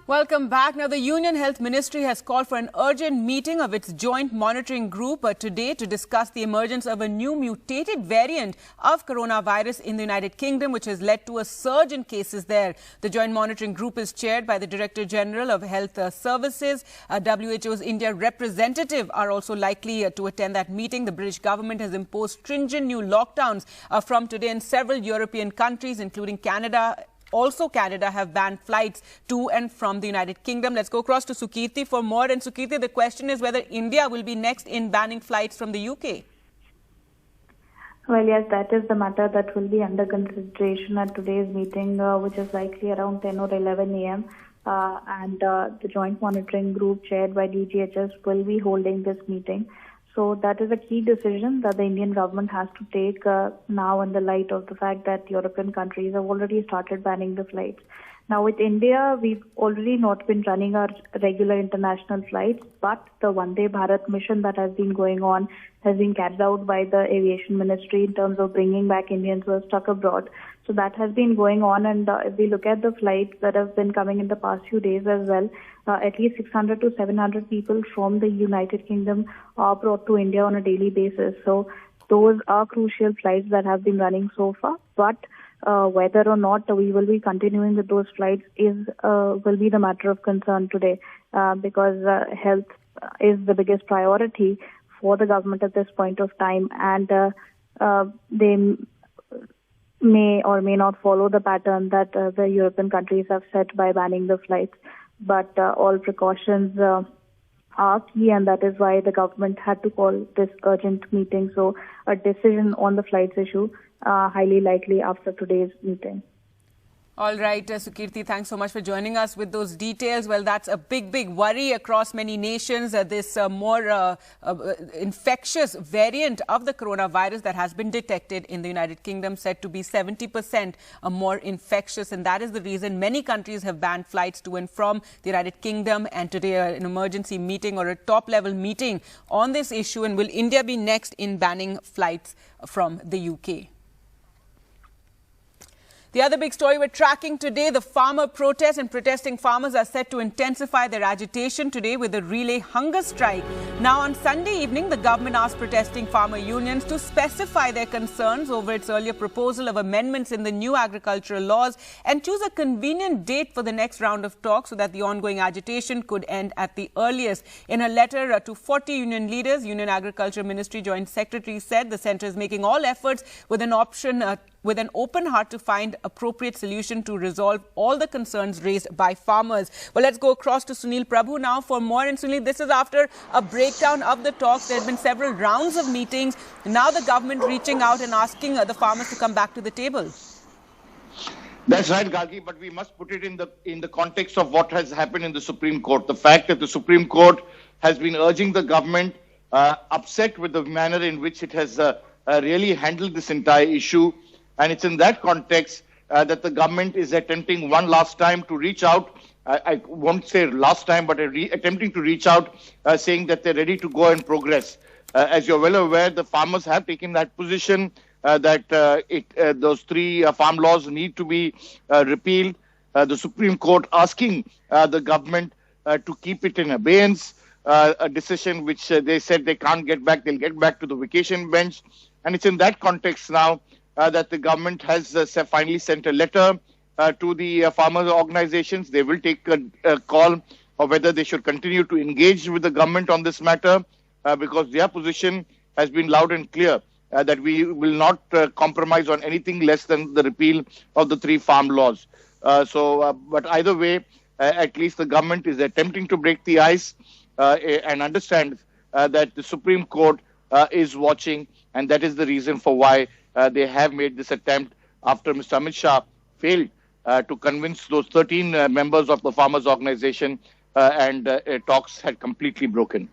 Welcome back. Now, the Union Health Ministry has called for an urgent meeting of its joint monitoring group today to discuss the emergence of a new mutated variant of coronavirus in the United Kingdom, which has led to a surge in cases there. The joint monitoring group is chaired by the Director General of Health Services. WHO's India representative are also likely to attend that meeting. The British government has imposed stringent new lockdowns from today in several European countries, including Canada. Also, Canada have banned flights to and from the United Kingdom. Let's go across to Sukirti for more. And Sukirti, the question is whether India will be next in banning flights from the UK. Well, yes, that is the matter that will be under consideration at today's meeting, which is likely around 10 or 11 a.m. The Joint Monitoring Group chaired by DGHS will be holding this meeting. So that is a key decision that the Indian government has to take now in the light of the fact that European countries have already started banning the flights. Now with India, we've already not been running our regular international flights, but the Vande Bharat mission that has been going on has been carried out by the Aviation Ministry in terms of bringing back Indians who are stuck abroad. So that has been going on, and if we look at the flights that have been coming in the past few days as well, at least 600 to 700 people from the United Kingdom are brought to India on a daily basis. So those are crucial flights that have been running so far, but whether or not we will be continuing with those flights will be the matter of concern today, because health is the biggest priority for the government at this point of time, and they may or may not follow the pattern that the European countries have set by banning the flights. But all precautions are key, and that is why the government had to call this urgent meeting. So a decision on the flights issue highly likely after today's meeting. All right, Sukirti, thanks so much for joining us with those details. Well, that's a big worry across many nations. This more infectious variant of the coronavirus that has been detected in the United Kingdom, said to be 70% more infectious. And that is the reason many countries have banned flights to and from the United Kingdom. And today, an emergency meeting or a top-level meeting on this issue. And will India be next in banning flights from the UK? The other big story we're tracking today, the farmer protests, and protesting farmers are set to intensify their agitation today with a relay hunger strike. Now, on Sunday evening, the government asked protesting farmer unions to specify their concerns over its earlier proposal of amendments in the new agricultural laws and choose a convenient date for the next round of talks so that the ongoing agitation could end at the earliest. In a letter to 40 union leaders, Union Agriculture Ministry Joint Secretary said the centre is making all efforts with an open heart to find appropriate solution to resolve all the concerns raised by farmers. Well, let's go across to Sunil Prabhu now for more. And Sunil, this is after a breakdown of the talks. There have been several rounds of meetings. Now the government reaching out and asking the farmers to come back to the table. That's right, Gargi, but we must put it in the context of what has happened in the Supreme Court. The fact that the Supreme Court has been urging the government, upset with the manner in which it has really handled this entire issue. And it's in that context that the government is attempting one last time to reach out. I won't say last time, but attempting to reach out, saying that they're ready to go and progress. As you're well aware, the farmers have taken that position that those three farm laws need to be repealed. The Supreme Court asking the government to keep it in abeyance, a decision which they said they can't get back. They'll get back to the vacation bench. And it's in that context now that the government has finally sent a letter to the farmers' organizations. They will take a call of whether they should continue to engage with the government on this matter, because their position has been loud and clear that we will not compromise on anything less than the repeal of the three farm laws. But either way, at least the government is attempting to break the ice and understand that the Supreme Court is watching, and that is the reason for why they have made this attempt after Mr. Amit Shah failed to convince those 13 members of the farmers' organization and talks had completely broken.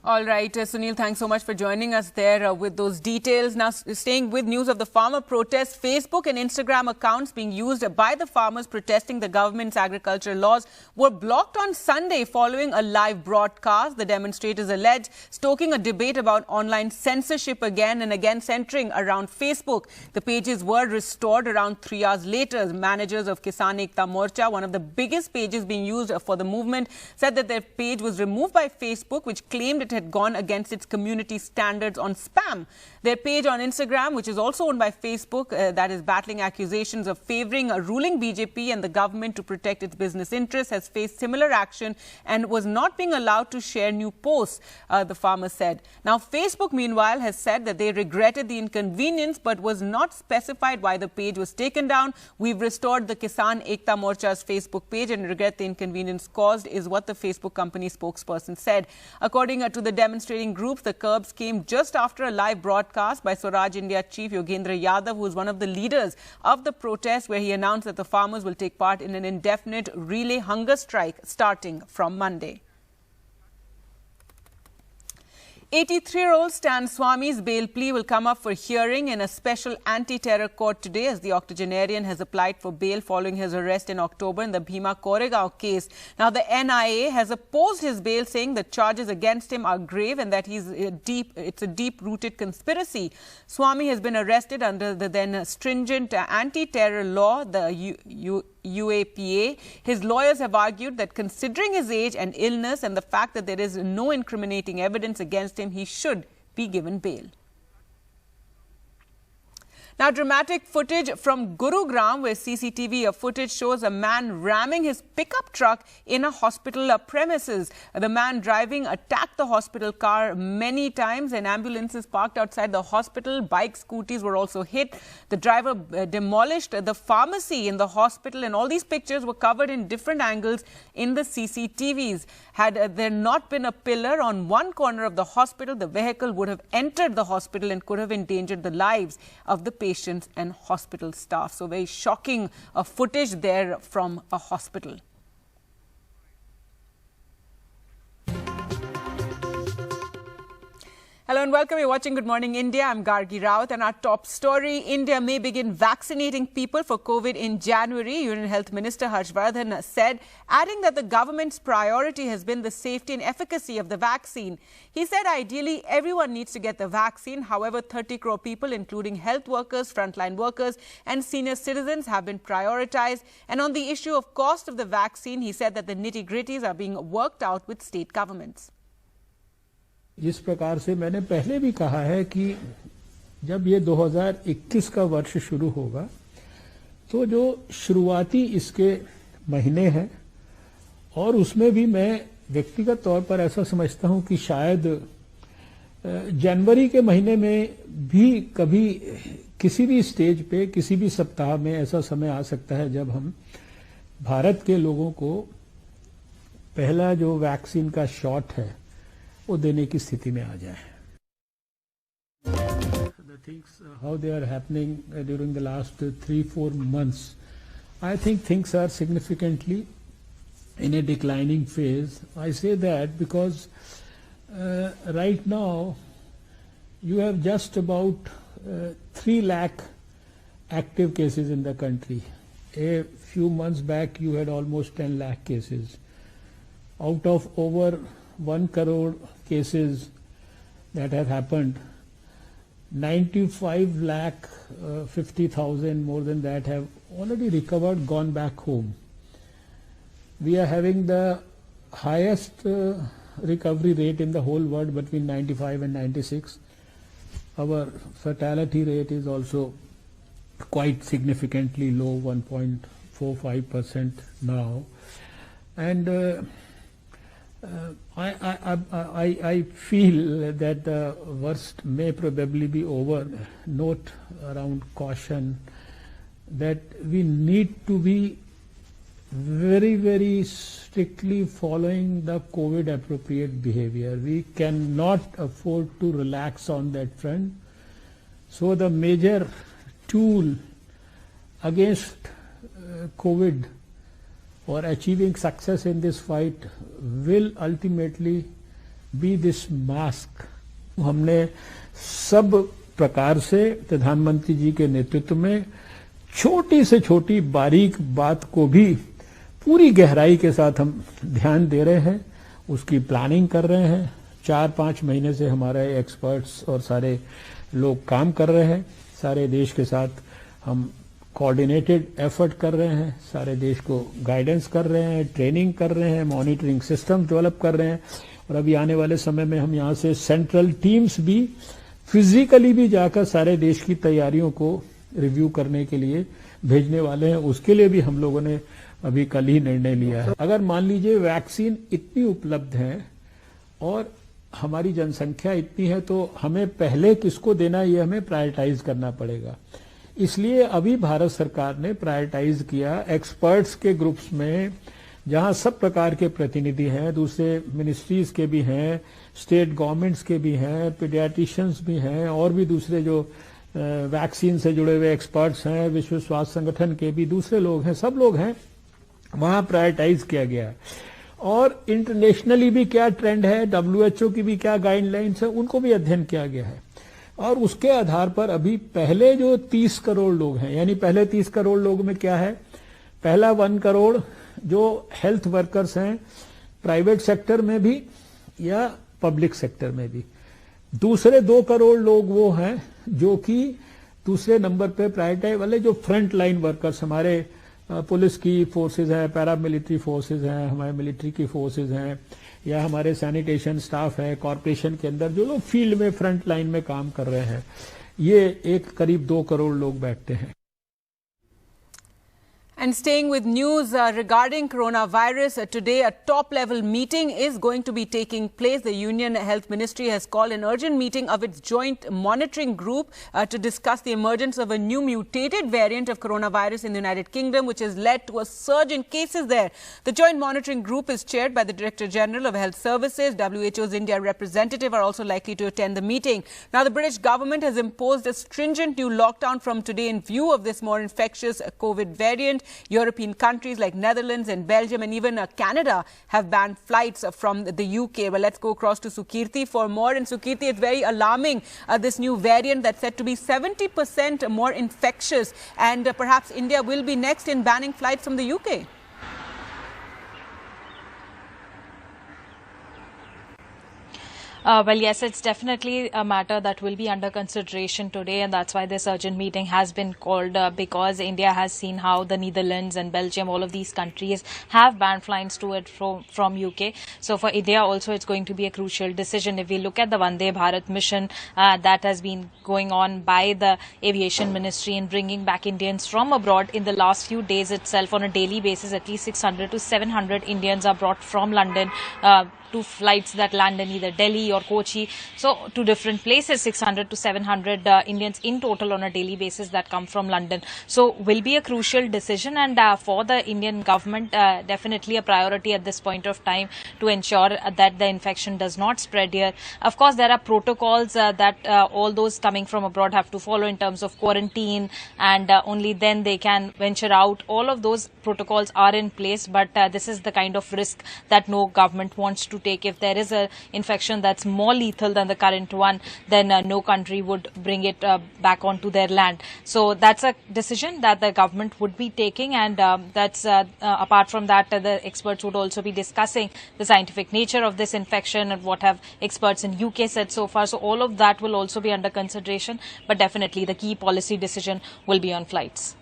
All right, Sunil, thanks so much for joining us there with those details. Now, staying with news of the farmer protests, Facebook and Instagram accounts being used by the farmers protesting the government's agricultural laws were blocked on Sunday following a live broadcast. The demonstrators allege stoking a debate about online censorship again and again centering around Facebook. The pages were restored around 3 hours later. Managers of Kisan Ekta Morcha, one of the biggest pages being used for the movement, said that their page was removed by Facebook, which claimed it had gone against its community standards on spam. Their page on Instagram, which is also owned by Facebook, that is battling accusations of favouring a ruling BJP and the government to protect its business interests, has faced similar action and was not being allowed to share new posts, the farmer said. Now, Facebook, meanwhile, has said that they regretted the inconvenience but was not specified why the page was taken down. We've restored the Kisan Ekta Morcha's Facebook page and regret the inconvenience caused, is what the Facebook company spokesperson said. According to the demonstrating groups, the curbs came just after a live broadcast by Swaraj India chief Yogendra Yadav, who is one of the leaders of the protest, where he announced that the farmers will take part in an indefinite relay hunger strike starting from Monday. 83-year-old Stan Swami's bail plea will come up for hearing in a special anti-terror court today, as the octogenarian has applied for bail following his arrest in October in the Bhima Koregaon case. Now, the NIA has opposed his bail, saying the charges against him are grave and that it's a deep-rooted conspiracy. Swami has been arrested under the then stringent anti-terror law, the UAPA. His lawyers have argued that considering his age and illness and the fact that there is no incriminating evidence against him, he should be given bail. Now, dramatic footage from Gurugram, where CCTV footage shows a man ramming his pickup truck in a hospital premises. The man driving attacked the hospital car many times, and ambulances parked outside the hospital. Bike, scooties were also hit. The driver demolished the pharmacy in the hospital, and all these pictures were covered in different angles in the CCTVs. Had there not been a pillar on one corner of the hospital, the vehicle would have entered the hospital and could have endangered the lives of the patients and hospital staff. So very shocking footage there from a hospital. Hello and welcome. You're watching Good Morning India. I'm Gargi Raut, and our top story: India may begin vaccinating people for COVID in January, Union Health Minister Harshvardhan said, adding that the government's priority has been the safety and efficacy of the vaccine. He said ideally everyone needs to get the vaccine. However, 30 crore people, including health workers, frontline workers and senior citizens, have been prioritized. And on the issue of cost of the vaccine, he said that the nitty-gritties are being worked out with state governments. इस प्रकार से मैंने पहले भी कहा है कि जब ये 2021 का वर्ष शुरू होगा तो जो शुरुआती इसके महीने हैं, और उसमें भी मैं व्यक्तिगत तौर पर ऐसा समझता हूं कि शायद जनवरी के महीने में भी कभी किसी भी स्टेज पे किसी भी सप्ताह में ऐसा समय आ सकता है जब हम भारत के लोगों को पहला जो वैक्सीन का शॉट है वो देने की स्थिति में आ जाए. The things how they are happening during the last 3-4 months, I think things are significantly in a declining phase. I say that because right now you have just about 3 lakh active cases in the country. A few months back you had almost 10 lakh cases. Out of over 1 crore cases that have happened, 95 lakh 50,000, more than that, have already recovered, gone back home. We are having the highest recovery rate in the whole world, between 95 and 96. Our fatality rate is also quite significantly low, 1.45% now. And I feel that the worst may probably be over. Note around caution that we need to be very, very strictly following the COVID appropriate behavior. We cannot afford to relax on that front. So the major tool against COVID or achieving success in this fight will ultimately be this mask. हमने सब प्रकार से प्रधानमंत्री जी के नेतृत्व में छोटी से छोटी बारीक बात को भी पूरी गहराई के साथ हम ध्यान दे रहे हैं, उसकी प्लानिंग कर रहे हैं। 4-5 महीने से हमारे एक्सपर्ट्स और सारे लोग काम कर रहे हैं। सारे देश के साथ हम कोऑर्डिनेटेड एफर्ट कर रहे हैं, सारे देश को गाइडेंस कर रहे हैं, ट्रेनिंग कर रहे हैं, मॉनिटरिंग सिस्टम डेवलप कर रहे हैं। और अभी आने वाले समय में हम यहाँ से सेंट्रल टीम्स भी फिजिकली भी जाकर सारे देश की तैयारियों को रिव्यू करने के लिए भेजने वाले हैं। उसके लिए भी हम लोगों ने अभी कल ही निर्णय लिया है। अगर मान लीजिए वैक्सीन इतनी उपलब्ध है और हमारी जनसंख्या इतनी है तो हमें पहले किसको देना ये हमें प्रायोरिटाइज करना पड़ेगा। इसलिए अभी भारत सरकार ने प्रायोरिटाइज किया एक्सपर्ट्स के ग्रुप्स में, जहां सब प्रकार के प्रतिनिधि हैं, दूसरे मिनिस्ट्रीज के भी हैं, स्टेट गवर्नमेंट्स के भी हैं, पीडियाट्रिशियंस भी हैं और भी दूसरे जो वैक्सीन से जुड़े हुए एक्सपर्ट्स हैं, विश्व स्वास्थ्य संगठन के भी दूसरे लोग हैं, सब लोग हैं, वहां प्रायोरिटाइज किया गया है। और इंटरनेशनली भी क्या ट्रेंड है, WHO की भी क्या गाइडलाइंस है, उनको भी अध्ययन किया गया है। और उसके आधार पर अभी पहले जो 30 करोड़ लोग हैं, यानी पहले 30 करोड़ लोग में क्या है, पहला 1 करोड़ जो हेल्थ वर्कर्स हैं प्राइवेट सेक्टर में भी या पब्लिक सेक्टर में भी, दूसरे 2 करोड़ लोग वो हैं जो कि दूसरे नंबर पे प्रायोरिटी वाले जो फ्रंट लाइन वर्कर्स, हमारे पुलिस की फोर्सेज हैं, पैरामिलिट्री फोर्सेज हैं, हमारे मिलिट्री की फोर्सेज हैं, या हमारे सैनिटेशन स्टाफ है, कॉर्पोरेशन के अंदर जो लोग फील्ड में फ्रंट लाइन में काम कर रहे हैं, ये एक करीब 2 करोड़ लोग बैठते हैं। And staying with news regarding coronavirus, today a top-level meeting is going to be taking place. The Union Health Ministry has called an urgent meeting of its joint monitoring group to discuss the emergence of a new mutated variant of coronavirus in the United Kingdom, which has led to a surge in cases there. The joint monitoring group is chaired by the Director General of Health Services. WHO's India representative are also likely to attend the meeting. Now, the British government has imposed a stringent new lockdown from today in view of this more infectious COVID variant. European countries like Netherlands and Belgium and even Canada have banned flights from the UK. Well, let's go across to Sukirti for more. And Sukirti, it's very alarming, this new variant that's said to be 70% more infectious. And perhaps India will be next in banning flights from the UK. Well, yes, it's definitely a matter that will be under consideration today, and that's why this urgent meeting has been called, because India has seen how the Netherlands and Belgium, all of these countries have banned flights to it from UK. So for India also, it's going to be a crucial decision. If we look at the Vande Bharat mission that has been going on by the Aviation Ministry in bringing back Indians from abroad, in the last few days itself, on a daily basis, at least 600 to 700 Indians are brought from London to flights that land in either Delhi or Kochi. So to different places, 600 to 700 Indians in total on a daily basis that come from London. So will be a crucial decision, and for the Indian government, definitely a priority at this point of time to ensure that the infection does not spread here. Of course, there are protocols that all those coming from abroad have to follow in terms of quarantine, and only then they can venture out. All of those protocols are in place, but this is the kind of risk that no government wants to take. If there is a infection that's more lethal than the current one, then no country would bring it back onto their land. So that's a decision that the government would be taking, and that's apart from that, the experts would also be discussing the scientific nature of this infection and what have experts in UK said so far. So all of that will also be under consideration, but definitely the key policy decision will be on flights.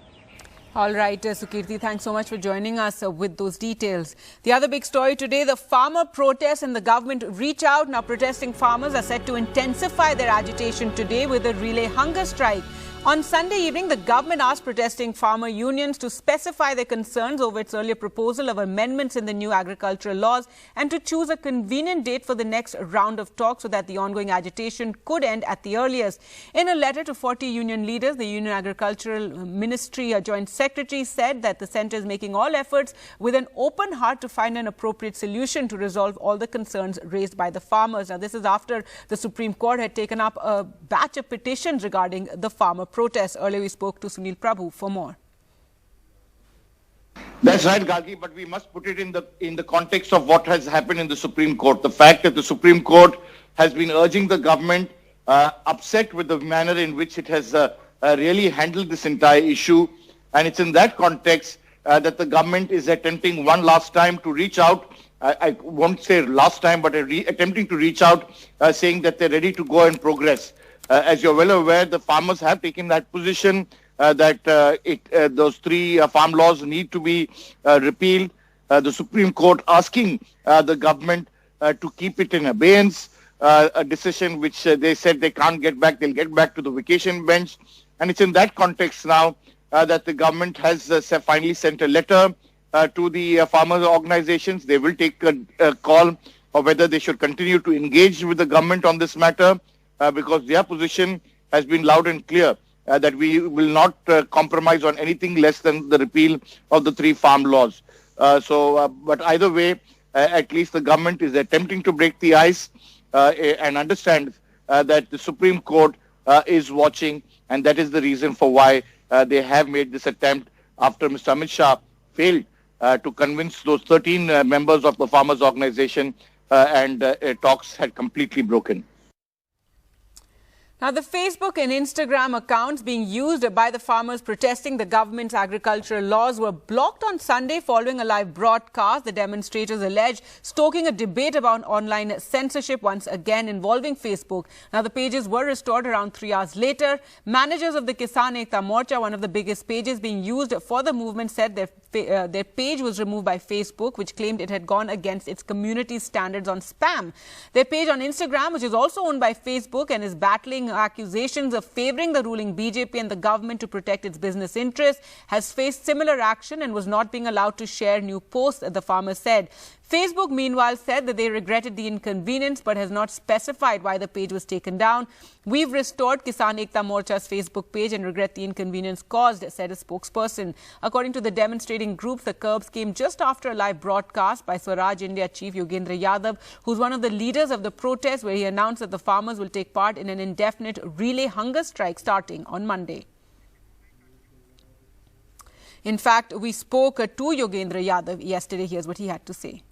All right, Sukirti, thanks so much for joining us with those details. The other big story today, the farmer protests and the government reach out. Now, protesting farmers are set to intensify their agitation today with a relay hunger strike. On Sunday evening, the government asked protesting farmer unions to specify their concerns over its earlier proposal of amendments in the new agricultural laws and to choose a convenient date for the next round of talks so that the ongoing agitation could end at the earliest. In a letter to 40 union leaders, the Union Agricultural Ministry Joint Secretary said that the centre is making all efforts with an open heart to find an appropriate solution to resolve all the concerns raised by the farmers. Now, this is after the Supreme Court had taken up a batch of petitions regarding the farmer protests. Earlier we spoke to Sunil Prabhu for more. That's right, Gargi, but we must put it in the context of what has happened in the Supreme Court. The fact that the Supreme Court has been urging the government, upset with the manner in which it has really handled this entire issue, and it's in that context that the government is attempting one last time to reach out. I won't say last time, but attempting to reach out, saying that they're ready to go and progress. As you're well aware, the farmers have taken that position. That those three farm laws need to be repealed. The Supreme Court asking the government to keep it in abeyance, a decision which they said they can't get back. They'll get back to the vacation bench. And it's in that context now that the government has finally sent a letter to the farmers organizations. They will take a call of whether they should continue to engage with the government on this matter because their position has been loud and clear. That we will not compromise on anything less than the repeal of the three farm laws. But either way, at least the government is attempting to break the ice and understand that the Supreme Court is watching, and that is the reason for why they have made this attempt after Mr. Amit Shah failed to convince those 13 members of the farmers' organization and talks had completely broken. Now, the Facebook and Instagram accounts being used by the farmers protesting the government's agricultural laws were blocked on Sunday following a live broadcast. The demonstrators alleged stoking a debate about online censorship once again involving Facebook. Now, the pages were restored around 3 hours later. Managers of the Kisan Ekta Morcha, one of the biggest pages being used for the movement, said their page was removed by Facebook, which claimed it had gone against its community standards on spam. Their page on Instagram, which is also owned by Facebook and is battling accusations of favoring the ruling BJP and the government to protect its business interests, has faced similar action and was not being allowed to share new posts, the farmer said. Facebook, meanwhile, said that they regretted the inconvenience but has not specified why the page was taken down. We've restored Kisan Ekta Morcha's Facebook page and regret the inconvenience caused, said a spokesperson. According to the demonstrating group, the curbs came just after a live broadcast by Swaraj India chief Yogendra Yadav, who's one of the leaders of the protest, where he announced that the farmers will take part in an indefinite relay hunger strike starting on Monday. In fact, we spoke to Yogendra Yadav yesterday. Here's what he had to say.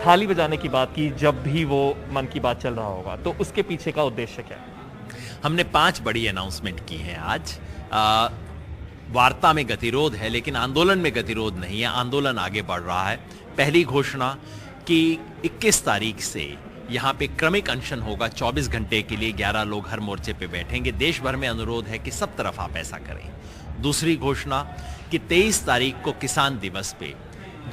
थाली बजाने की बात की जब भी वो मन की बात चल रहा होगा, तो उसके पीछे का उद्देश्य क्या है? हमने 5 बड़ी अनाउंसमेंट की हैं आज। वार्ता में गतिरोध है, लेकिन आंदोलन में गतिरोध नहीं है। आंदोलन आगे बढ़ रहा है। पहली घोषणा कि 21 तारीख से यहाँ पे क्रमिक अनशन होगा। 24 घंटे के लिए 11 लोग हर मोर्चे पे बैठेंगे। देश भर में अनुरोध है कि सब तरफ आप ऐसा करें। दूसरी घोषणा कि 23 तारीख को किसान दिवस पे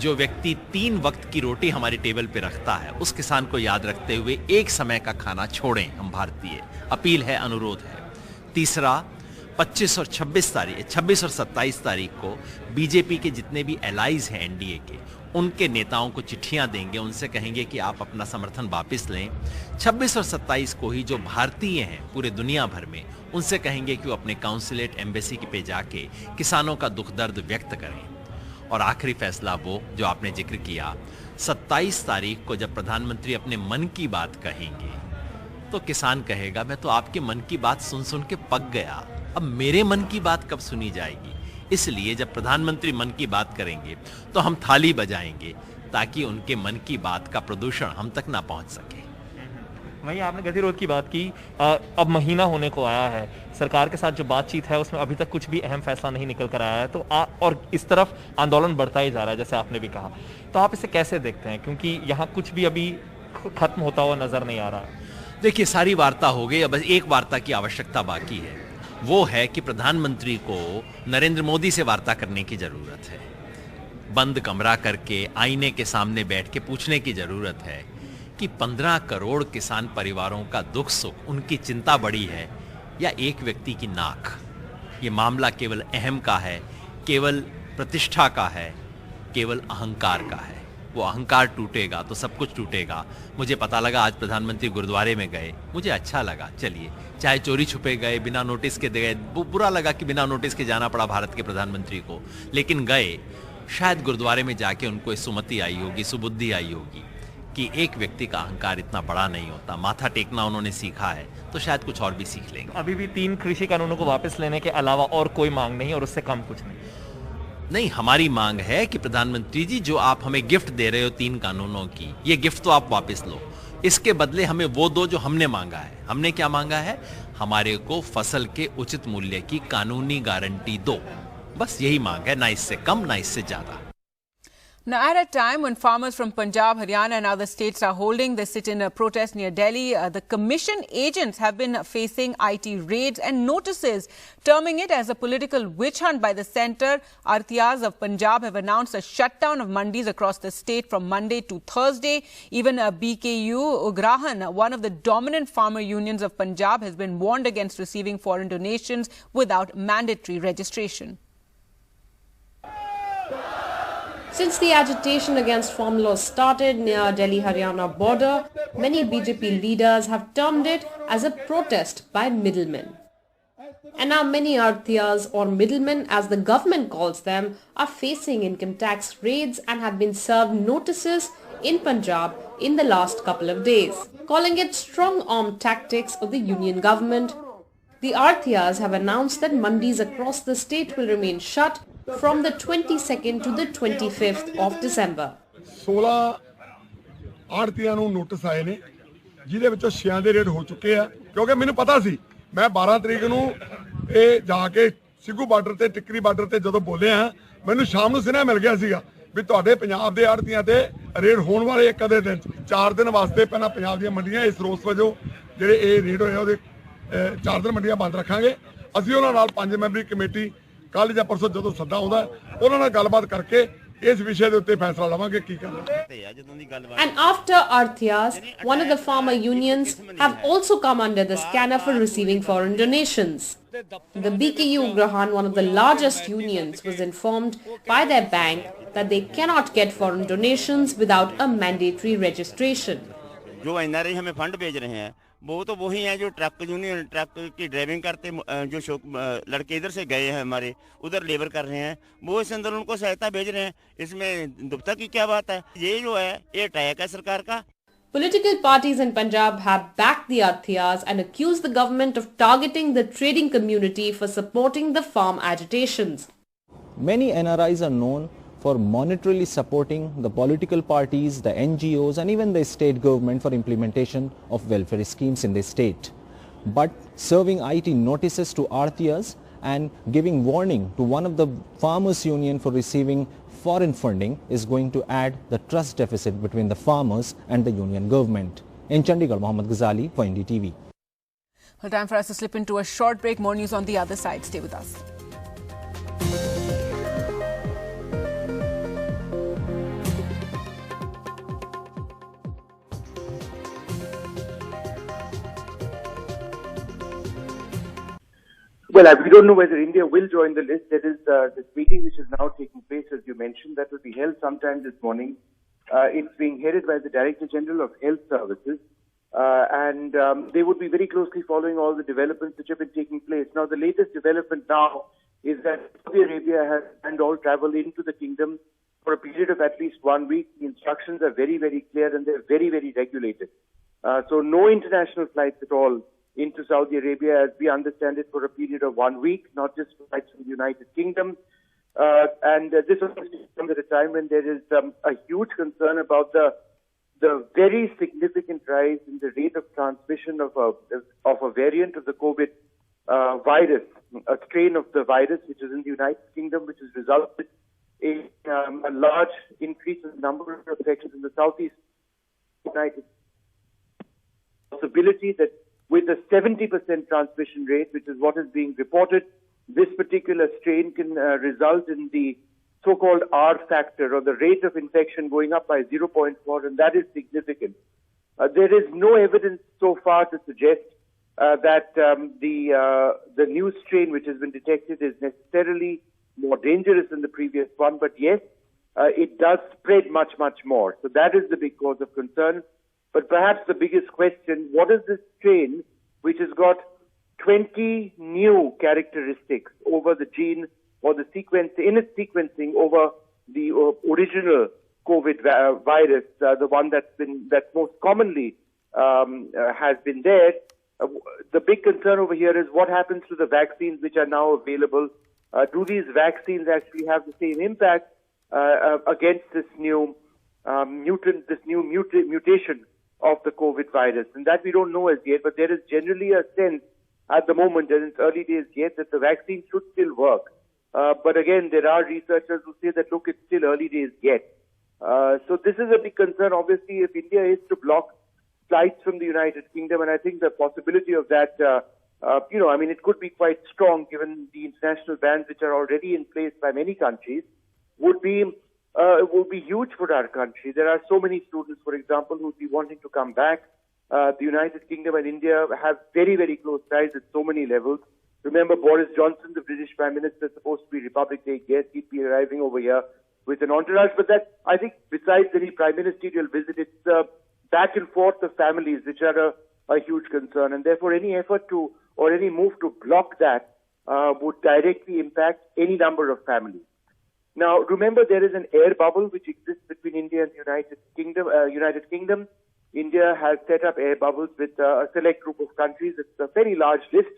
जो व्यक्ति 3 वक्त की रोटी हमारी टेबल पे रखता है, उस किसान को याद रखते हुए एक समय का खाना छोड़ें। हम भारतीय, अपील है, अनुरोध है। तीसरा, 25 और 27 तारीख को बीजेपी के जितने भी एलाइज हैं एनडीए के, उनके नेताओं को चिट्ठियां देंगे, उनसे कहेंगे कि आप अपना समर्थन वापस लें। 26 और 27 को ही जो भारतीय हैं पूरे दुनिया भर में, उनसे कहेंगे कि वो अपने काउंसिलेट एम्बेसी पे जाके किसानों का दुख दर्द व्यक्त करें। और आखिरी फैसला वो जो आपने जिक्र किया, 27 तारीख को जब प्रधानमंत्री अपने मन की बात कहेंगे, तो किसान कहेगा मैं तो आपके मन की बात सुन सुन के पक गया, अब मेरे मन की बात कब सुनी जाएगी। इसलिए जब प्रधानमंत्री मन की बात करेंगे तो हम थाली बजाएंगे, ताकि उनके मन की बात का प्रदूषण हम तक ना पहुंच सके। वहीं आपने गतिरोध की बात की, अब महीना होने को आया है, सरकार के साथ जो बातचीत है उसमें अभी तक कुछ भी अहम फैसला नहीं निकल कर आया है, तो और इस तरफ आंदोलन बढ़ता ही जा रहा है, जैसे आपने भी कहा, तो आप इसे कैसे देखते हैं, क्योंकि यहाँ कुछ भी अभी खत्म होता हुआ नजर नहीं आ रहा। देखिए, सारी वार्ता हो गई, अब बस एक वार्ता की आवश्यकता बाकी है। वो है कि प्रधानमंत्री को नरेंद्र मोदी से वार्ता करने की जरूरत है। बंद कमरा करके आईने के सामने बैठ के पूछने की जरूरत है कि 15 करोड़ किसान परिवारों का दुख सुख, उनकी चिंता बड़ी है या एक व्यक्ति की नाक। ये मामला केवल अहम का है, केवल प्रतिष्ठा का है, केवल अहंकार का है। वो अहंकार टूटेगा तो सब कुछ टूटेगा। मुझे पता लगा आज प्रधानमंत्री गुरुद्वारे में गए, मुझे अच्छा लगा, चलिए, चाहे चोरी छुपे गए, बिना नोटिस के गए, बुरा लगा कि बिना नोटिस के जाना पड़ा भारत के प्रधानमंत्री को, लेकिन गए। शायद गुरुद्वारे में जाके उनको सुमति आई होगी, सुबुद्धि आई होगी कि एक व्यक्ति का अहंकार इतना बड़ा नहीं होता, माथा टेकना उन्होंने सीखा है, तो शायद कुछ और भी सीख लेंगे। अभी भी 3 कृषि कानूनों को वापस लेने के अलावा और कोई मांग नहीं और उससे कम कुछ नहीं, हमारी मांग है कि प्रधानमंत्री जी, जो आप हमें गिफ्ट दे रहे हो 3 कानूनों की, ये गिफ्ट तो आप वापस लो, इसके बदले हमें वो दो जो हमने मांगा है। हमने क्या मांगा है? हमारे को फसल के उचित मूल्य की कानूनी गारंटी दो, बस यही मांग है, ना इससे कम ना इससे ज्यादा। Now, at a time when farmers from Punjab, Haryana and other states are holding their sit-in protest near Delhi, the commission agents have been facing IT raids and notices, terming it as a political witch hunt by the centre. Artiyas of Punjab have announced a shutdown of mandis across the state from Monday to Thursday. Even BKU Ugrahan, one of the dominant farmer unions of Punjab, has been warned against receiving foreign donations without mandatory registration. Since the agitation against farm laws started near Delhi-Haryana border, many BJP leaders have termed it as a protest by middlemen. And now many Artiyas, or middlemen as the government calls them, are facing income tax raids and have been served notices in Punjab in the last couple of days, calling it strong-arm tactics of the union government. The Artiyas have announced that mandis across the state will remain shut from the 22nd to the 25th of December. 16 ਆੜਤੀਆਂ ਨੂੰ notice ਆਏ ਨੇ, ਜਿਹਦੇ ਵਿੱਚੋਂ 6 ਦੇ raid ਹੋ ਚੁੱਕੇ ਆ, ਕਿਉਂਕਿ ਮੈਨੂੰ ਪਤਾ ਸੀ ਮੈਂ 12 ਤਰੀਕ ਨੂੰ ਇਹ ਜਾ ਕੇ ਸਿੱਗੂ ਬਾਰਡਰ ਤੇ ਟਿੱਕਰੀ ਬਾਰਡਰ ਤੇ ਜਦੋਂ ਬੋਲਿਆ, ਮੈਨੂੰ ਸ਼ਾਮ ਨੂੰ ਸੁਨੇਹਾ ਮਿਲ ਗਿਆ ਸੀਗਾ ਵੀ ਤੁਹਾਡੇ ਪੰਜਾਬ ਦੇ ਆੜਤੀਆਂ ਤੇ ਰੇਡ ਹੋਣ ਵਾਲੇ ਇੱਕ ਅਦੇ ਦਿਨ 4 ਦਿਨ ਵਾਸਤੇ ਪਹਿਲਾਂ ਪੰਜਾਬ ਦੀਆਂ ਮੰਡੀਆਂ ਇਸ ਰੋਸ ਵਜੋਂ ਜਿਹੜੇ ਇਹ ਰੇਡ ਹੋਏ ਉਹਦੇ 4 ਦਿਨ ਮੰਡੀਆਂ ਬੰਦ ਰੱਖਾਂਗੇ। ਅਸੀਂ ਉਹਨਾਂ ਨਾਲ 5 ਮੈਂਬਰੀ ਕਮੇਟੀ ਕੱਲ ਜਾਂ ਪਰਸੋਂ ਜਦੋਂ ਸੱਦਾ ਆਉਂਦਾ ਉਹਨਾਂ ਨਾਲ ਗੱਲਬਾਤ ਕਰਕੇ ਇਸ ਵਿਸ਼ੇ ਦੇ ਉੱਤੇ ਫੈਸਲਾ ਲਵਾਂਗੇ ਕੀ ਕਰਨਾ। And after Artiyas, one of the farmer unions have also come under the scanner for receiving foreign donations. The BKU Ugrahan, one of the largest unions, was informed by their bank that they cannot get foreign donations without a mandatory registration. जो NRI हमें fund भेज रहे हैं वो तो वही हैं जो ट्रक यूनियन ट्रक की ड्राइविंग करते, जो लड़के इधर से गए हैं हमारे उधर लेबर कर रहे हैं, वो इस अंदर उनको सहायता भेज रहे हैं। इसमें दुविधा की क्या बात है? ये जो है ये अटैक है सरकार का। Political parties in Punjab have backed the Artiyas and accused the government of targeting the trading community for supporting the farm agitations. Many NRIs are known for monetarily supporting the political parties, the NGOs and even the state government for implementation of welfare schemes in the state. But serving IT notices to Artiyas and giving warning to one of the farmers union for receiving foreign funding is going to add the trust deficit between the farmers and the union government. In Chandigarh, Mohammad Ghazali for NDTV. Well, time for us to slip into a short break. More news on the other side. Stay with us. Well, we don't know whether India will join the list. There is this meeting which is now taking place, as you mentioned, that will be held sometime this morning. It's being headed by the Director General of Health Services, and they would be very closely following all the developments which have been taking place. Now, the latest development now is that Saudi Arabia has banned all travel into the kingdom for a period of at least 1 week. The instructions are very, very clear and they're very, very regulated. So no international flights at all into Saudi Arabia, as we understand it, for a period of 1 week, not just flights from the United Kingdom. And this comes at a time when there is a huge concern about the very significant rise in the rate of transmission of a variant of the COVID virus, a strain of the virus which is in the United Kingdom, which has resulted in a large increase in the number of infections in the southeast United States. Possibility that with a 70% transmission rate, which is what is being reported, this particular strain can result in the so-called R factor, or the rate of infection going up by 0.4, and that is significant. There is no evidence so far to suggest that the new strain which has been detected is necessarily more dangerous than the previous one, but yes, it does spread much, much more. So that is the big cause of concern. But perhaps the biggest question, what is this strain which has got 20 new characteristics over the gene or the sequence, in its sequencing over the original COVID virus, the one that's most commonly has been there. The big concern over here is what happens to the vaccines which are now available. Do these vaccines actually have the same impact against this new mutation of the COVID virus? And that we don't know as yet, but there is generally a sense at the moment, and it's early days yet, that the vaccine should still work. But again, there are researchers who say that, look, it's still early days yet. So this is a big concern, obviously, if India is to block flights from the United Kingdom, and I think the possibility of that, it could be quite strong given the international bans which are already in place by many countries, would be huge for our country. There are so many students, for example, who would be wanting to come back. The United Kingdom and India have very, very close ties at so many levels. Remember, Boris Johnson, the British Prime Minister, supposed to be Republic Day guest. He'd be arriving over here with an entourage. But that, I think, besides any prime ministerial visit, it's the back and forth of families which are a huge concern. And therefore, any effort to or any move to block that would directly impact any number of families. Now, remember, there is an air bubble which exists between India and the United Kingdom. India has set up air bubbles with a select group of countries. It's a very large list.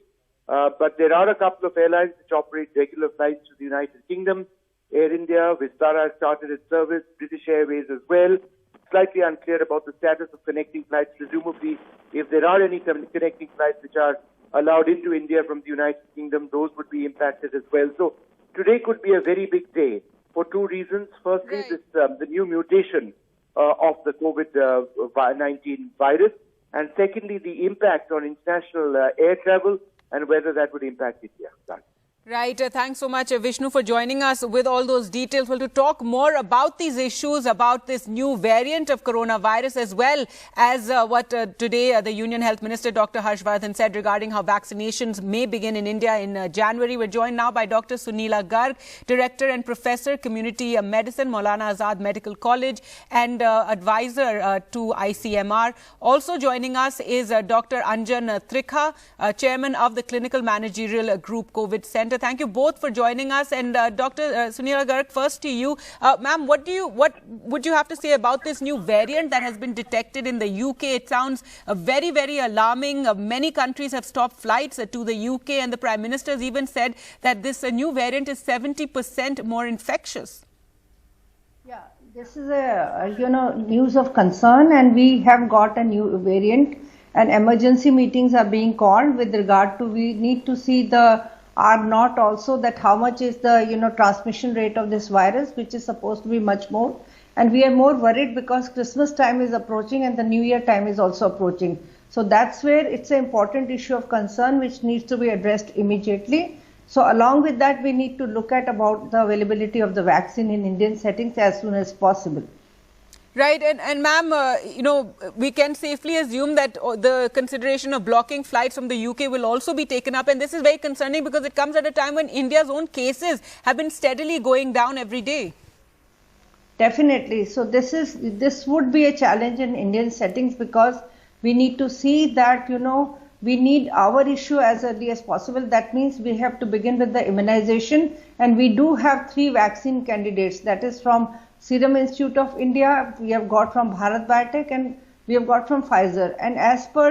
But there are a couple of airlines which operate regular flights to the United Kingdom. Air India, Vistara has started its service, British Airways as well. Slightly unclear about the status of connecting flights. Presumably, if there are any connecting flights which are allowed into India from the United Kingdom, those would be impacted as well. So today could be a very big day for two reasons. Firstly, the new mutation of the COVID-19 virus, and secondly, the impact on international air travel and whether that would impact India. Right. Thanks so much, Vishnu, for joining us with all those details. Well, to talk more about these issues, about this new variant of coronavirus, as well as what today the Union Health Minister, Dr. Harshvardhan, said regarding how vaccinations may begin in India in January. We're joined now by Dr. Sunila Garg, Director and Professor, Community Medicine, Maulana Azad Medical College, and advisor to ICMR. Also joining us is Dr. Anjan Trikha, Chairman of the Clinical Managerial Group COVID Center. Thank you both for joining us. And Dr. Sunila Garg, first to you. Ma'am, what would you have to say about this new variant that has been detected in the UK? It sounds very, very alarming. Many countries have stopped flights to the UK, and the Prime Minister has even said that this new variant is 70% more infectious. Yeah, this is a news of concern, and we have got a new variant, and emergency meetings are being called with regard to, we need to see the R0 also, that how much is the transmission rate of this virus, which is supposed to be much more. And we are more worried because Christmas time is approaching and the New Year time is also approaching. So that's where it's an important issue of concern which needs to be addressed immediately. So along with that, we need to look at about the availability of the vaccine in Indian settings as soon as possible. Right. And ma'am, we can safely assume that the consideration of blocking flights from the UK will also be taken up. And this is very concerning because it comes at a time when India's own cases have been steadily going down every day. Definitely. So this would be a challenge in Indian settings because we need to see that, we need our issue as early as possible. That means we have to begin with the immunization. And we do have 3 vaccine candidates. That is from Serum Institute of India, we have got from Bharat Biotech, and we have got from Pfizer. And as per,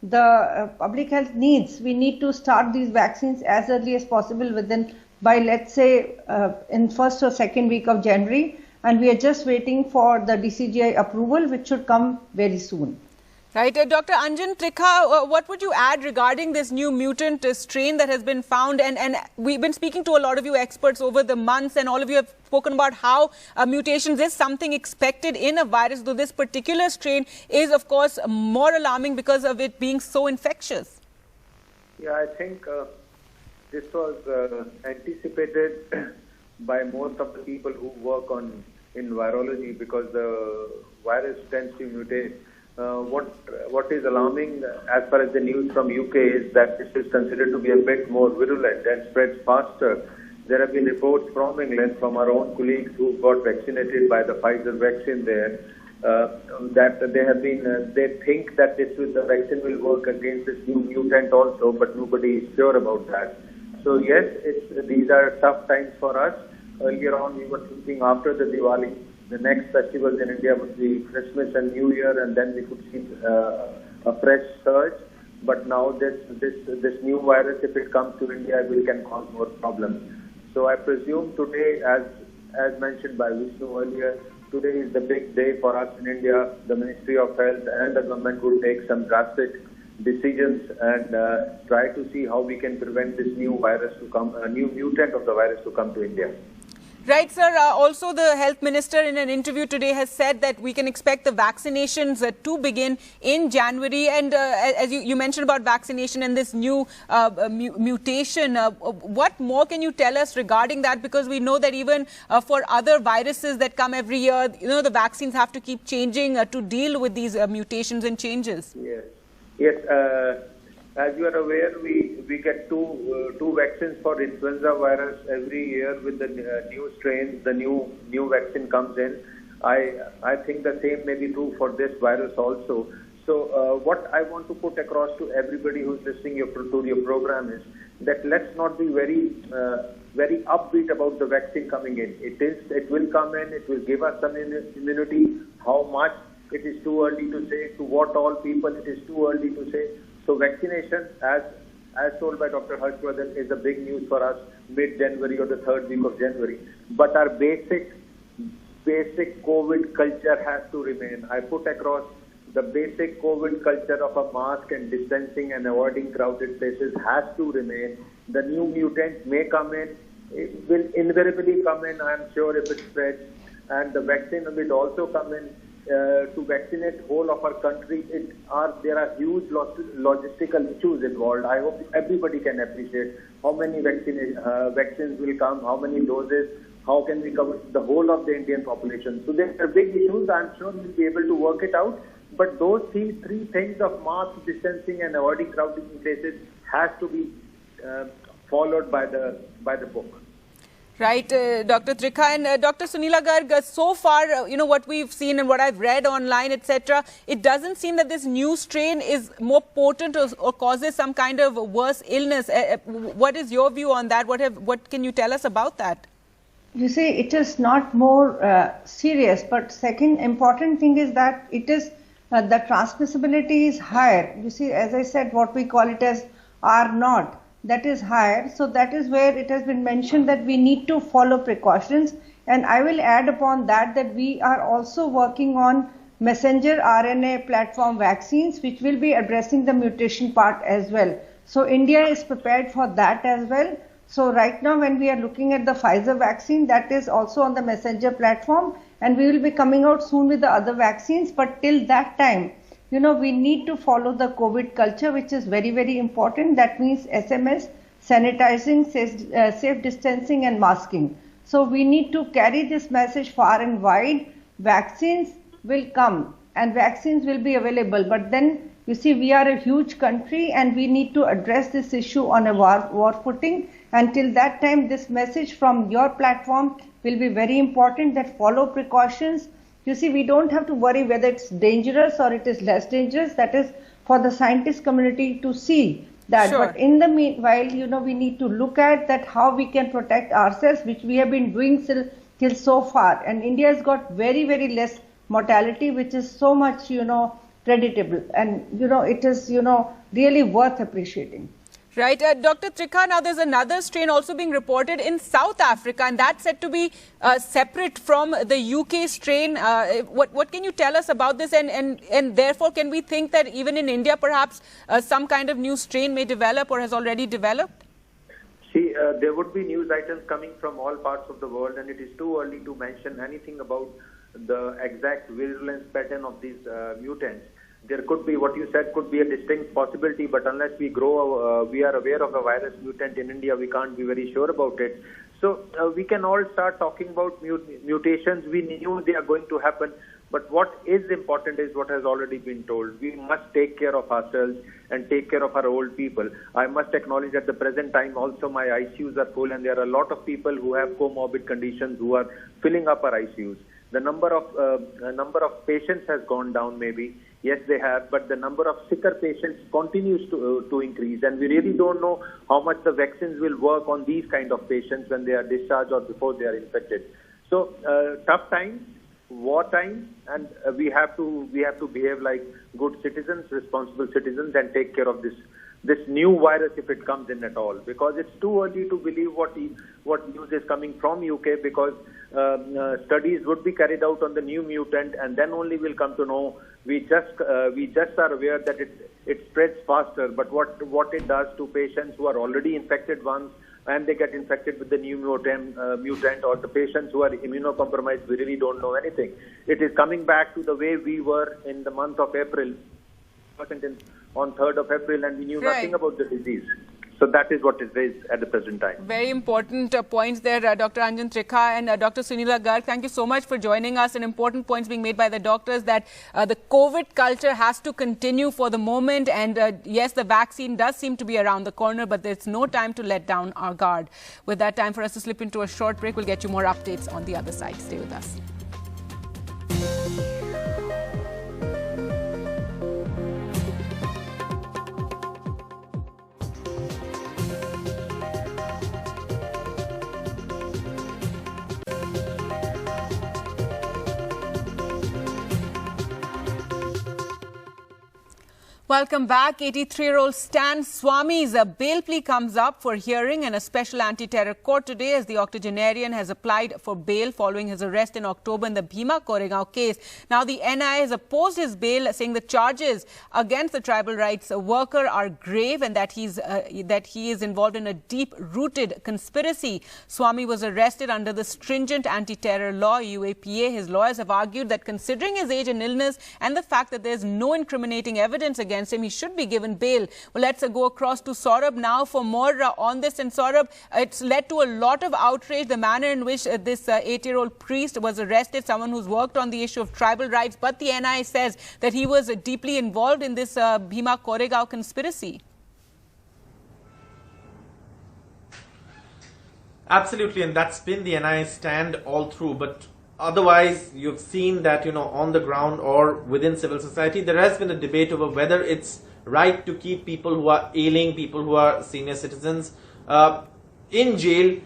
the public health needs, we need to start these vaccines as early as possible by let's say in first or second week of January. And we are just waiting for the DCGI approval, which should come very soon. Right. Dr. Anjan Trikha, what would you add regarding this new mutant strain that has been found? And we've been speaking to a lot of you experts over the months, and all of you have spoken about how mutations is something expected in a virus, though this particular strain is, of course, more alarming because of it being so infectious. Yeah, I think this was anticipated by most of the people who work in virology because the virus tends to mutate. What is alarming as far as the news from UK is that this is considered to be a bit more virulent and spreads faster. There have been reports from England, from our own colleagues who got vaccinated by the Pfizer vaccine there, that they think that the vaccine will work against this new mutant also, but nobody is sure about that. So yes, these are tough times for us. Earlier on, we were thinking after the Diwali the next festivals in India would be Christmas and New Year, and then we could see a fresh surge. But now this new virus, if it comes to India, it can cause more problems. So I presume today, as mentioned by Vishnu earlier, today is the big day for us in India. The Ministry of Health and the government will take some drastic decisions and try to see how we can prevent this new virus to come, a new mutant of the virus to come to India. Right, sir. Also, the health minister in an interview today has said that we can expect the vaccinations to begin in January. And as you mentioned about vaccination and this new mutation, what more can you tell us regarding that? Because we know that even for other viruses that come every year, the vaccines have to keep changing to deal with these mutations and changes. Yes. As you are aware, we get two vaccines for influenza virus every year with the new strains. The new vaccine comes in. I think the same may be true for this virus also. So what I want to put across to everybody who's listening to your program is that let's not be very upbeat about the vaccine coming in. It will come in. It will give us some immunity. How much? It is too early to say. To what all people? It is too early to say. So vaccination, as told by Dr. Harshvardhan, is a big news for us mid-January or the third week of January. But our basic COVID culture has to remain. I put across the basic COVID culture of a mask and distancing and avoiding crowded places has to remain. The new mutant may come in. It will invariably come in, I am sure, if it spreads. And the vaccine will also come in. To vaccinate whole of our country, there are huge logistical issues involved. I hope everybody can appreciate how many vaccines will come, how many doses, how can we cover the whole of the Indian population. So there are big issues. I'm sure we'll be able to work it out. But those three things of mask, distancing and avoiding crowded places has to be followed by the book. Right, Dr. Trikha. And Dr. Sunila Garg, so far, what we've seen and what I've read online, etc., it doesn't seem that this new strain is more potent or causes some kind of worse illness. What is your view on that? What can you tell us about that? You see, it is not more serious, but second important thing is that it is the transmissibility is higher. You see, as I said, what we call it as R0. That is higher. So that is where it has been mentioned that we need to follow precautions. And I will add upon that we are also working on messenger RNA platform vaccines, which will be addressing the mutation part as well. So India is prepared for that as well. So right now when we are looking at the Pfizer vaccine, that is also on the messenger platform, and we will be coming out soon with the other vaccines. But till that time, we need to follow the COVID culture, which is very, very important. That means SMS, sanitizing, safe distancing and masking. So we need to carry this message far and wide. Vaccines will come and vaccines will be available. But then, you see, we are a huge country and we need to address this issue on a war footing. Until that time, this message from your platform will be very important, that follow precautions. You see, we don't have to worry whether it's dangerous or it is less dangerous. That is for the scientist community to see that. Sure. But in the meanwhile, we need to look at that how we can protect ourselves, which we have been doing till so far. And India has got very, very less mortality, which is so much, creditable. And, it is, really worth appreciating. Right. Dr. Trikha, now there's another strain also being reported in South Africa, and that's said to be separate from the UK strain. What can you tell us about this? And therefore, can we think that even in India, perhaps some kind of new strain may develop or has already developed? See, there would be news items coming from all parts of the world, and it is too early to mention anything about the exact virulence pattern of these mutants. There could be, what you said, could be a distinct possibility, but unless we we are aware of a virus mutant in India, we can't be very sure about it. So we can all start talking about mutations. We knew they are going to happen, but what is important is what has already been told. We must take care of ourselves and take care of our old people. I must acknowledge at the present time also my ICUs are full, and there are a lot of people who have comorbid conditions who are filling up our ICUs. The number of patients has gone down maybe. Yes, they have, but the number of sicker patients continues to increase, and we really don't know how much the vaccines will work on these kind of patients when they are discharged or before they are infected. So tough times, wartime, and we have to behave like good citizens, responsible citizens, and take care of this new virus if it comes in at all. Because it's too early to believe what news is coming from UK, because studies would be carried out on the new mutant, and then only we'll come to know. We just are aware that it spreads faster, but what it does to patients who are already infected once, and they get infected with the new mutant, or the patients who are immunocompromised, we really don't know anything. It is coming back to the way we were in the month of April, on 3rd of April, and we knew nothing about the disease. So that is what is raised at the present time. Very important points there, Dr. Anjan Trikha and Dr. Sunila Garg. Thank you so much for joining us. And important points being made by the doctors that the COVID culture has to continue for the moment. And yes, the vaccine does seem to be around the corner, but there's no time to let down our guard. With that, time for us to slip into a short break. We'll get you more updates on the other side. Stay with us. Welcome back. 83-year-old Stan Swami's bail plea comes up for hearing in a special anti-terror court today as the octogenarian has applied for bail following his arrest in October in the Bhima Koregaon case. Now, the NIA has opposed his bail, saying the charges against the tribal rights worker are grave and that he is involved in a deep-rooted conspiracy. Swami was arrested under the stringent anti-terror law, UAPA. His lawyers have argued that considering his age and illness and the fact that there's no incriminating evidence against him, he should be given bail. Well, let's go across to Saurabh now for more on this. And Saurabh, it's led to a lot of outrage, the manner in which this 8-year-old priest was arrested, someone who's worked on the issue of tribal rights, but the NIA says that he was deeply involved in this Bhima Koregaon conspiracy. Absolutely, and that's been the NIA stand all through. But otherwise, you've seen that, on the ground or within civil society, there has been a debate over whether it's right to keep people who are ailing, people who are senior citizens, in jail,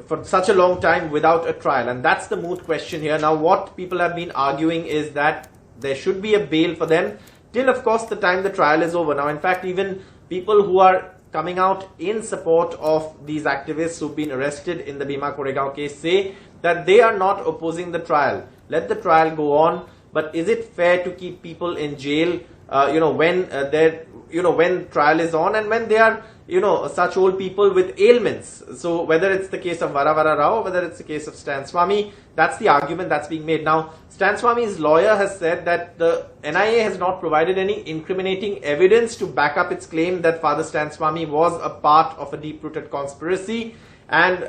for such a long time without a trial. And that's the moot question here. Now, what people have been arguing is that there should be a bail for them till, of course, the time the trial is over. Now, in fact, even people who are coming out in support of these activists who've been arrested in the Bhima Koregaon case say that they are not opposing the trial. Let the trial go on, but is it fair to keep people in jail, when trial is on and when they are, such old people with ailments? So whether it's the case of Vara Vara Rao or whether it's the case of Stan Swami, that's the argument that's being made. Now, Stan Swami's lawyer has said that the NIA has not provided any incriminating evidence to back up its claim that Father Stan Swami was a part of a deep-rooted conspiracy and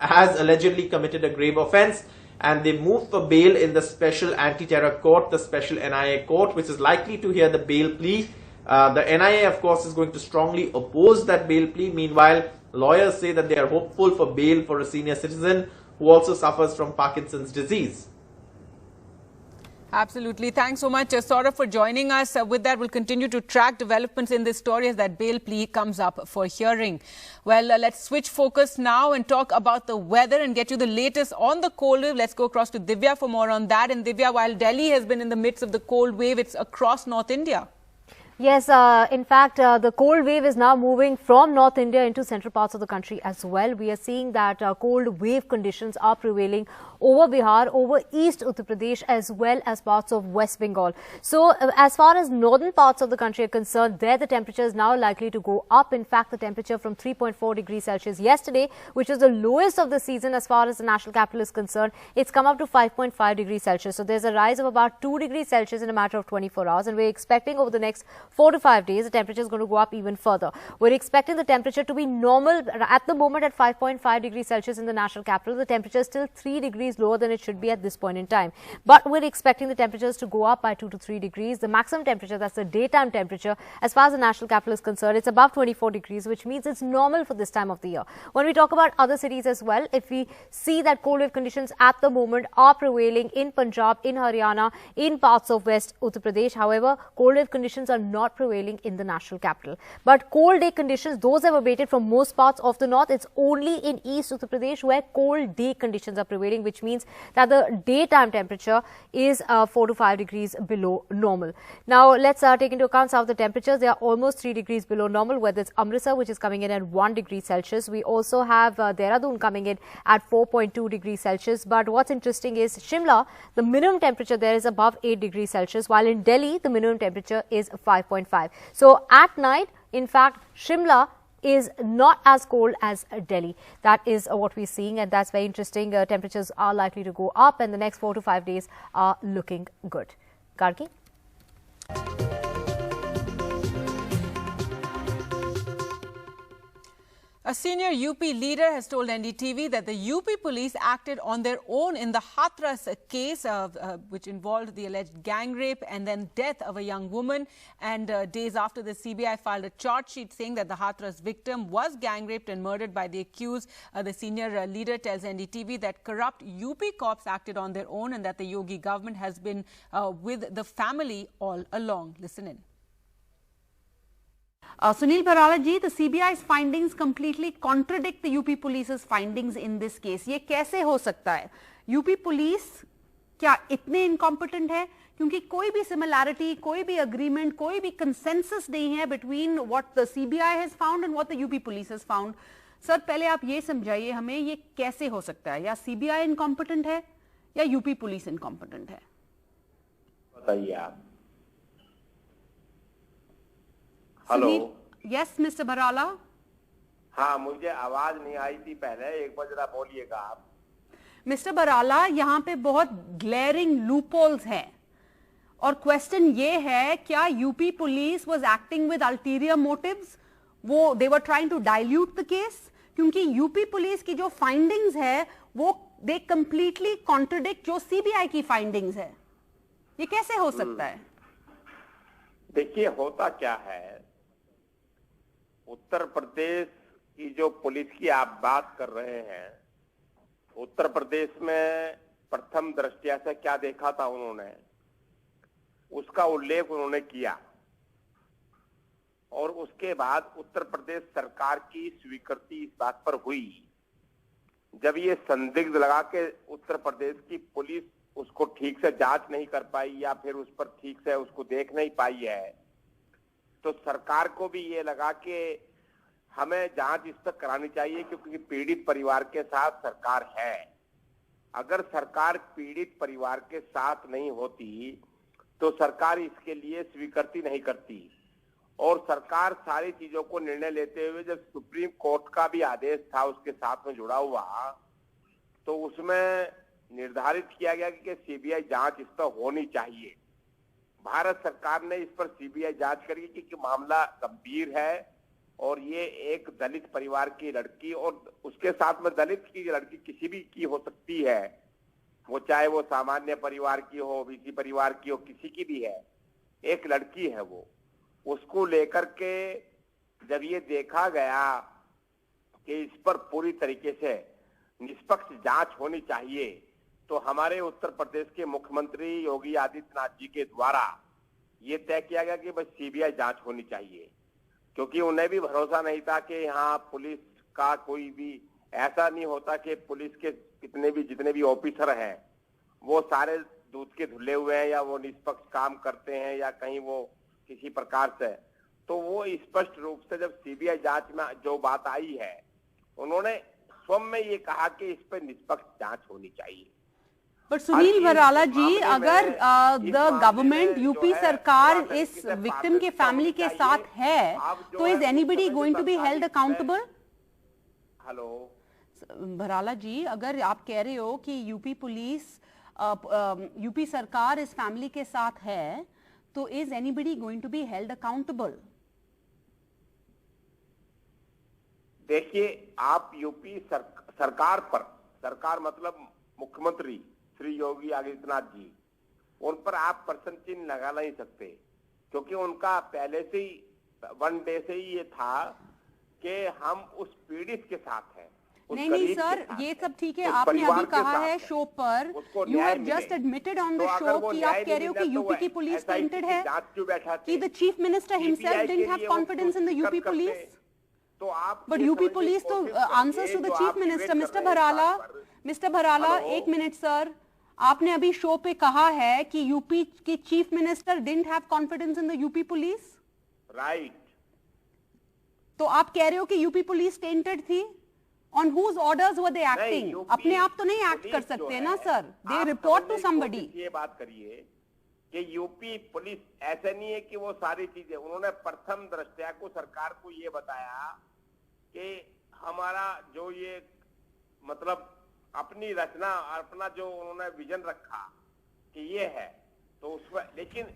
has allegedly committed a grave offense. And they moved for bail in the special anti-terror court, the special NIA court, which is likely to hear the bail plea. The NIA, of course, is going to strongly oppose that bail plea. Meanwhile, lawyers say that they are hopeful for bail for a senior citizen who also suffers from Parkinson's disease. Absolutely. Thanks so much, Saurabh, for joining us. With that, we'll continue to track developments in this story as that bail plea comes up for hearing. Well, let's switch focus now and talk about the weather and get you the latest on the cold wave. Let's go across to Divya for more on that. And Divya, while Delhi has been in the midst of the cold wave, it's across North India. Yes, in fact, the cold wave is now moving from North India into central parts of the country as well. We are seeing that cold wave conditions are prevailing over Bihar, over East Uttar Pradesh, as well as parts of West Bengal. So, as far as northern parts of the country are concerned, there the temperature is now likely to go up. In fact, the temperature from 3.4 degrees Celsius yesterday, which is the lowest of the season as far as the national capital is concerned, it's come up to 5.5 degrees Celsius. So, there's a rise of about 2 degrees Celsius in a matter of 24 hours. And we're expecting over the next 4 to 5 days, the temperature is going to go up even further. We're expecting the temperature to be normal at the moment at 5.5 degrees Celsius in the national capital. The temperature is still 3 degrees lower than it should be at this point in time. But we're expecting the temperatures to go up by 2 to 3 degrees. The maximum temperature, that's the daytime temperature, as far as the national capital is concerned, it's above 24 degrees, which means it's normal for this time of the year. When we talk about other cities as well, if we see that cold wave conditions at the moment are prevailing in Punjab, in Haryana, in parts of West Uttar Pradesh. However, cold wave conditions are not not prevailing in the national capital. But cold day conditions, those have abated from most parts of the north. It's only in East Uttar Pradesh where cold day conditions are prevailing, which means that the daytime temperature is 4 to 5 degrees below normal. Now, let's take into account some of the temperatures. They are almost 3 degrees below normal, whether it's Amritsar, which is coming in at 1 degree Celsius. We also have Dehradun coming in at 4.2 degrees Celsius. But what's interesting is Shimla, the minimum temperature there is above 8 degrees Celsius, while in Delhi, the minimum temperature is 5.5. So, at night, in fact, Shimla is not as cold as Delhi. That is what we're seeing, and that's very interesting. Temperatures are likely to go up, and the next 4 to 5 days are looking good. Gargi? A senior UP leader has told NDTV that the UP police acted on their own in the Hathras case, which involved the alleged gang rape and then death of a young woman. And days after, the CBI filed a charge sheet saying that the Hathras victim was gang raped and murdered by the accused. The senior leader tells NDTV that corrupt UP cops acted on their own and that the Yogi government has been with the family all along. Listen in. Sunil Bharala ji, the CBI's findings completely contradict the UP police's findings in this case. ये कैसे हो सकता है? UP police क्या इतने incompetent है? क्योंकि कोई भी similarity, कोई भी agreement, कोई भी consensus नहीं है between what the CBI has found and what the UP police has found. Sir, पहले आप ये समझाइए हमें ये कैसे हो सकता है? या CBI incompetent है या UP police incompetent है? बताइए आप. हेलो. Yes mister Barala. हाँ, मुझे आवाज नहीं आई थी पहले, एक बार जरा बोलिएगा आप. मिस्टर बराला, यहाँ पे बहुत ग्लेयरिंग लूपहोल्स हैं और क्वेश्चन ये है, क्या UP police was acting with ulterior motives? वो they were trying to dilute the case, क्योंकि यूपी पुलिस की जो फाइंडिंग्स है वो दे कंप्लीटली कॉन्ट्रडिक्ट जो सीबीआई की फाइंडिंग्स है. ये कैसे हो सकता है? देखिए, होता क्या है, उत्तर प्रदेश की जो पुलिस की आप बात कर रहे हैं, उत्तर प्रदेश में प्रथम दृष्टया से क्या देखा था उन्होंने, उसका उल्लेख उन्होंने किया और उसके बाद उत्तर प्रदेश सरकार की स्वीकृति इस बात पर हुई जब ये संदिग्ध लगा के उत्तर प्रदेश की पुलिस उसको ठीक से जांच नहीं कर पाई या फिर उस पर ठीक से उसको देख नहीं पाई है, तो सरकार को भी ये लगा कि हमें जांच इस पर करानी चाहिए क्योंकि पीड़ित परिवार के साथ सरकार है. अगर सरकार पीड़ित परिवार के साथ नहीं होती तो सरकार इसके लिए स्वीकृति नहीं करती और सरकार सारी चीजों को निर्णय लेते हुए जब सुप्रीम कोर्ट का भी आदेश था उसके साथ में जुड़ा हुआ, तो उसमें निर्धारित किया गया कि सीबीआई जांच इस पर होनी चाहिए. भारत सरकार ने इस पर सीबीआई जांच करी क्योंकि मामला गंभीर है और ये एक दलित परिवार की लड़की और उसके साथ में दलित की लड़की किसी भी की हो सकती है, वो चाहे वो सामान्य परिवार की हो, ओबीसी परिवार की हो, किसी की भी है, एक लड़की है वो. उसको लेकर के जब ये देखा गया कि इस पर पूरी तरीके से निष्पक्ष जांच होनी चाहिए, तो हमारे उत्तर प्रदेश के मुख्यमंत्री योगी आदित्यनाथ जी के द्वारा ये तय किया गया कि बस सीबीआई जांच होनी चाहिए, क्योंकि उन्हें भी भरोसा नहीं था कि यहाँ पुलिस का कोई भी ऐसा नहीं होता कि पुलिस के जितने भी ऑफिसर हैं वो सारे दूध के धुले हुए हैं या वो निष्पक्ष काम करते हैं या कहीं वो किसी प्रकार से. तो वो स्पष्ट रूप से जब सीबीआई जांच में जो बात आई है, उन्होंने स्वयं में ये कहा कि इस पर निष्पक्ष जांच होनी चाहिए. पर सुनील बराला जी, अगर द गवर्नमेंट यूपी सरकार इस विक्टिम के फैमिली के साथ है, तो is anybody going to be held accountable? Hello Barala ji, अगर आप कह रहे हो कि यूपी पुलिस यूपी सरकार इस फैमिली के साथ है, तो is anybody going to be held accountable? देखिए, आप यूपी सरकार पर, सरकार मतलब मुख्यमंत्री श्री योगी आदित्यनाथ जी, उन पर आप प्रश्न चिन्ह लगा नहीं सकते, क्योंकि उनका पहले से ही वन डे से ही ये था कि हम उस पीड़ित के साथ हैं. नहीं सर, ये सब ठीक है। आपने अभी कहा है शो पर, you have just admitted on the show कि आप कह रहे हो कि यूपी की पुलिस टेंटेड है, कि the chief minister himself didn't have confidence in the UP police. तो आप बट यूपी पुलिस तो answers to the chief minister. Mister Bharala, एक मिनट सर, आपने अभी शो पे कहा है कि यूपी के chief minister didn't have confidence in the UP police, right? तो आप कह रहे हो कि यूपी पुलिस टेंटेड थी? On whose orders were they acting? अपने आप तो नहीं एक्ट कर सकते ना sir, they report to somebody. ये बात करिए कि यूपी पुलिस ऐसे नहीं है कि वो सारी चीजें, उन्होंने प्रथम दृष्टया को सरकार को ये बताया कि हमारा जो ये मतलब अपनी रचना, अपना जो उन्होंने विजन रखा कि ये है, तो उसमें लेकिन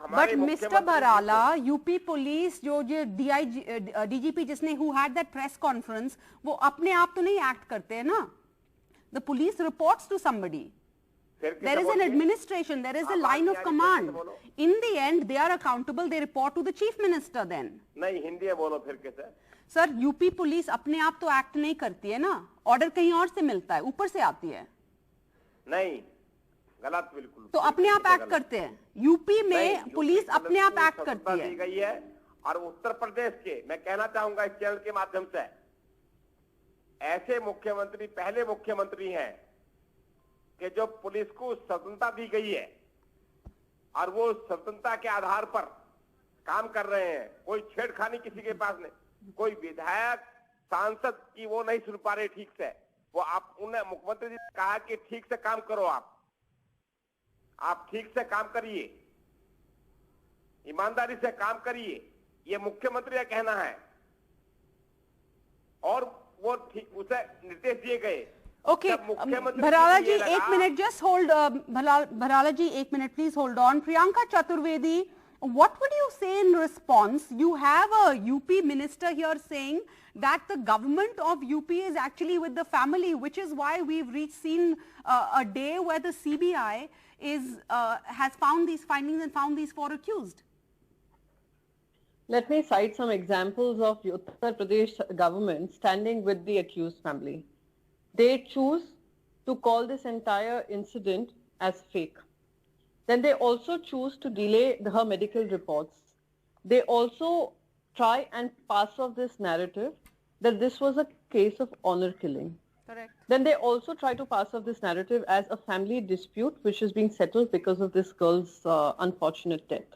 but mister Bharala, UP police जो डीजीपी जिसने who had that press conference, वो अपने आप तो नहीं एक्ट करते हैं ना। The police reports to somebody, there is an administration, there is a line of command, in the end they are accountable, they report to the chief minister. Then नहीं, हिंदी में बोलो फिर कैसे? सर, यूपी पुलिस अपने आप तो act नहीं करती है ना, ऑर्डर कहीं और से मिलता है, ऊपर से आती है। नहीं, गलत बिल्कुल। तो अपने आप एक्ट करते हैं यूपी में, पुलिस अपने आप एक्ट करती है। गई है। और उत्तर प्रदेश के, मैं कहना चाहूंगा इस चैनल के माध्यम से, ऐसे मुख्यमंत्री पहले मुख्यमंत्री हैं कि जो पुलिस को स्वतंत्रता दी गई है और वो स्वतंत्रता के आधार पर काम कर रहे हैं। कोई छेड़खानी किसी के पास नहीं, कोई विधायक सांसद की वो नहीं सुन पा रहे ठीक से, वो आप उन्हें मुख्यमंत्री जी ने कहा कि ठीक से काम करो, आप ठीक से काम करिए, ईमानदारी से काम करिए, ये मुख्यमंत्री का कहना है और वो ठीक उसे निर्देश दिए गए। ओके, भराला जी एक मिनट, जस्ट होल्ड, भराला जी एक minute please hold on. Priyanka Chaturvedi, what would you say in response? You have a UP minister here saying that the government of UP is actually with the family, which is why we've seen a day where the CBI has found these findings and found these 4 accused. Let me cite some examples of the Uttar Pradesh government standing with the accused family. They choose to call this entire incident as fake. Then they also choose to delay her medical reports. They also try and pass off this narrative that this was a case of honor killing. Correct. Then they also try to pass off this narrative as a family dispute which is being settled because of this girl's unfortunate death.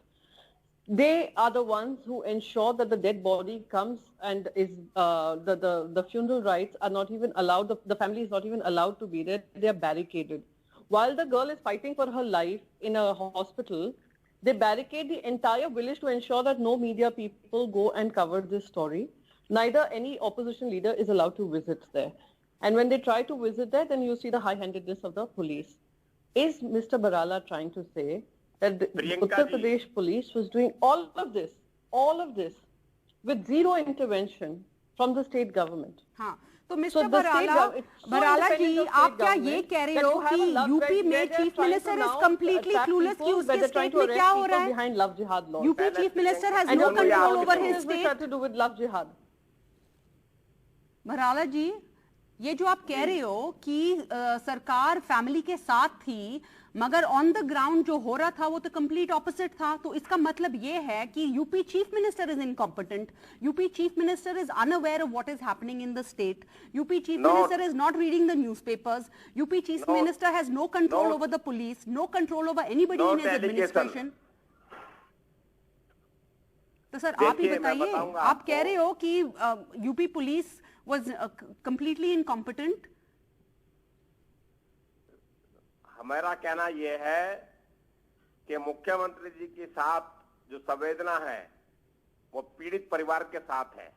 They are the ones who ensure that the dead body comes and is the funeral rites are not even allowed. The family is not even allowed to be there. They are barricaded. While the girl is fighting for her life in a hospital, they barricade the entire village to ensure that no media people go and cover this story. Neither any opposition leader is allowed to visit there. And when they try to visit there, then you see the high-handedness of the police. Is Mr. Barala trying to say that the Uttar Pradesh police was doing all of this with zero intervention from the state government? हाँ, तो mister भराला जी, आप क्या ये कह रहे हो कि यूपी में chief minister is completely clueless कि उसके स्टेट में क्या हो रहा है? UP chief minister has no control over his state. Bharala ji, ये जो आप कह रहे हो कि सरकार फैमिली के साथ थी, मगर ऑन द ग्राउंड जो हो रहा था वो तो कंप्लीट ऑपोजिट था, तो इसका मतलब ये है कि UP chief minister is incompetent, UP chief minister is unaware of what is happening in the state, UP chief minister is not reading the newspapers, UP chief minister has no control over the police, no control over anybody in his administration. तो sir आप ही बताइए, आप कह रहे हो कि UP police was completely incompetent? हमारा कहना यह है कि मुख्यमंत्री जी के साथ जो संवेदना है वो पीड़ित परिवार के साथ है।